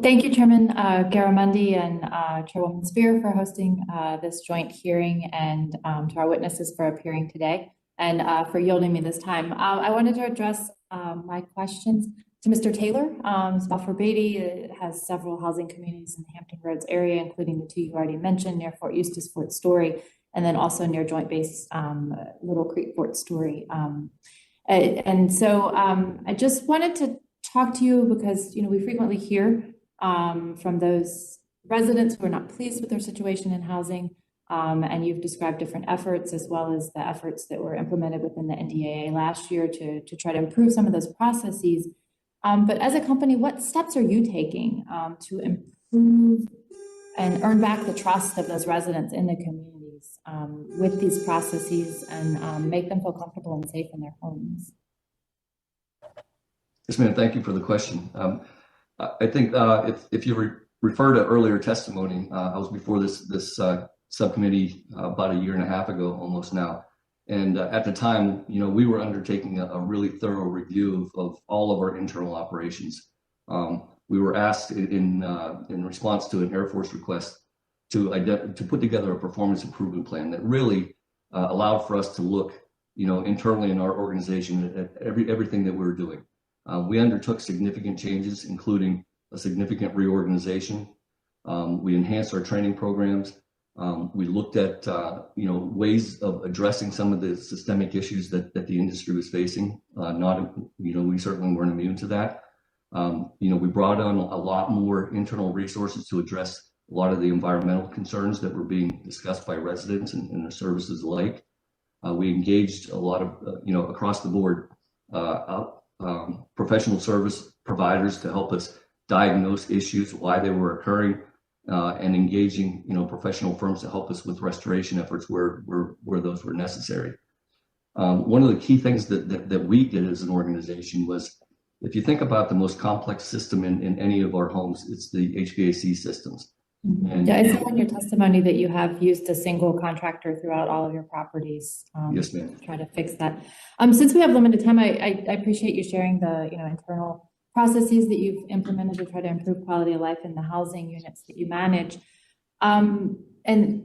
Thank you, Chairman Garamundi and Chairwoman Spear for hosting this joint hearing and to our witnesses for appearing today and for yielding me this time. I wanted to address my questions to Mr. Taylor. Balfour Beatty has several housing communities in the Hampton Roads area, including the two you already mentioned near Fort Eustis, Fort Story, and then also near Joint Base Little Creek, Fort Story. I just wanted to talk to you because, we frequently hear from those residents who are not pleased with their situation in housing. And you've described different efforts as well as the efforts that were implemented within the NDAA last year to try to improve some of those processes. But as a company, what steps are you taking to improve and earn back the trust of those residents in the communities with these processes and make them feel comfortable and safe in their homes? Yes, ma'am. Thank you for the question. I think if you refer to earlier testimony, I was before this subcommittee about a year and a half ago, almost now. And at the time, we were undertaking a really thorough review of all of our internal operations. We were asked in response to an Air Force request to put together a performance improvement plan that really allowed for us to look, internally in our organization at everything that we were doing. We undertook significant changes, including a significant reorganization. We enhanced our training programs. We looked at ways of addressing some of the systemic issues that the industry was facing. We certainly weren't immune to that. We brought on a lot more internal resources to address a lot of the environmental concerns that were being discussed by residents and their services alike. We engaged a lot of across the board professional service providers to help us diagnose issues, why they were occurring, and engaging professional firms to help us with restoration efforts where those were necessary. One of the key things that we did as an organization was, if you think about the most complex system in any of our homes, it's the HVAC systems. And I saw in your testimony that you have used a single contractor throughout all of your properties. Yes, ma'am. To try to fix that. Since we have limited time, I appreciate you sharing the internal processes that you've implemented to try to improve quality of life in the housing units that you manage. And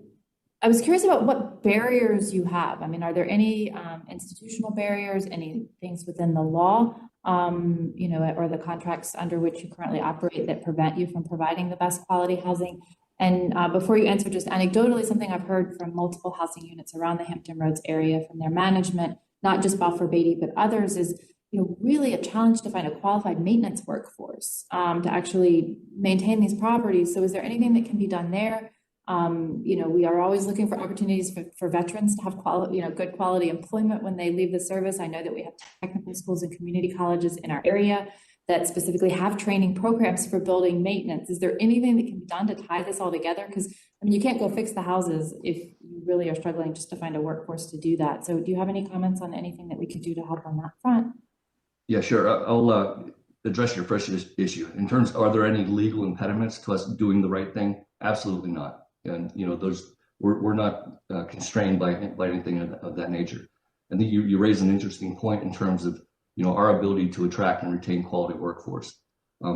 I was curious about what barriers you have. I mean, are there any institutional barriers, any things within the law, or the contracts under which you currently operate that prevent you from providing the best quality housing? And before you answer, just anecdotally, something I've heard from multiple housing units around the Hampton Roads area from their management, not just Balfour Beatty, but others, is really a challenge to find a qualified maintenance workforce to actually maintain these properties. So is there anything that can be done there? We are always looking for opportunities for veterans to have good quality employment when they leave the service. I know that we have technical schools and community colleges in our area that specifically have training programs for building maintenance. Is there anything that can be done to tie this all together? Because you can't go fix the houses if you really are struggling just to find a workforce to do that. So do you have any comments on anything that we could do to help on that front? Yeah, sure. I'll address your first issue. In terms, are there any legal impediments to us doing the right thing? Absolutely not. And we're not constrained by anything of that nature. I think you raise an interesting point in terms of our ability to attract and retain quality workforce,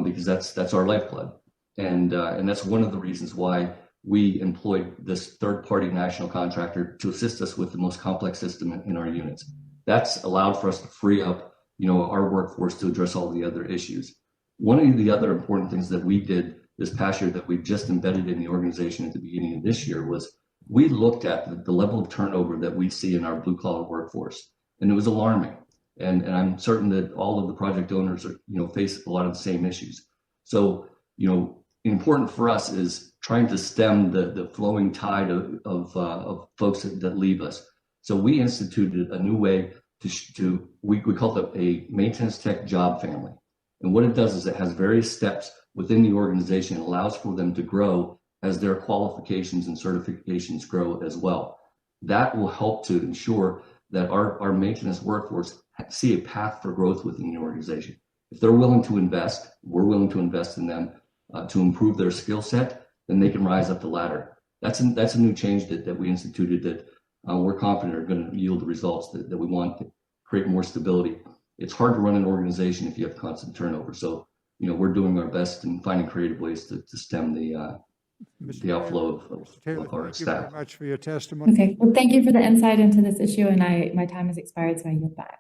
because that's our lifeblood, and that's one of the reasons why we employed this third-party national contractor to assist us with the most complex system in our units. That's allowed for us to free up our workforce to address all the other issues. One of the other important things that we did this past year that we just embedded in the organization at the beginning of this year was we looked at the level of turnover that we see in our blue collar workforce, and it was alarming. And I'm certain that all of the project owners face a lot of the same issues. So important for us is trying to stem the flowing tide of folks that leave us. So we instituted a new way we call it a maintenance tech job family. And what it does is it has various steps within the organization and allows for them to grow as their qualifications and certifications grow as well. That will help to ensure that our maintenance workforce see a path for growth within the organization. If they're willing to invest, we're willing to invest in them to improve their skill set, then they can rise up the ladder. That's a new change that we instituted that we're confident are going to yield the results that we want to create more stability. It's hard to run an organization if you have constant turnover. So we're doing our best in finding creative ways to stem the outflow Mr. Taylor, of our thank you very staff. much for your testimony. Okay, well, thank you for the insight into this issue, and my time has expired, so I yield back.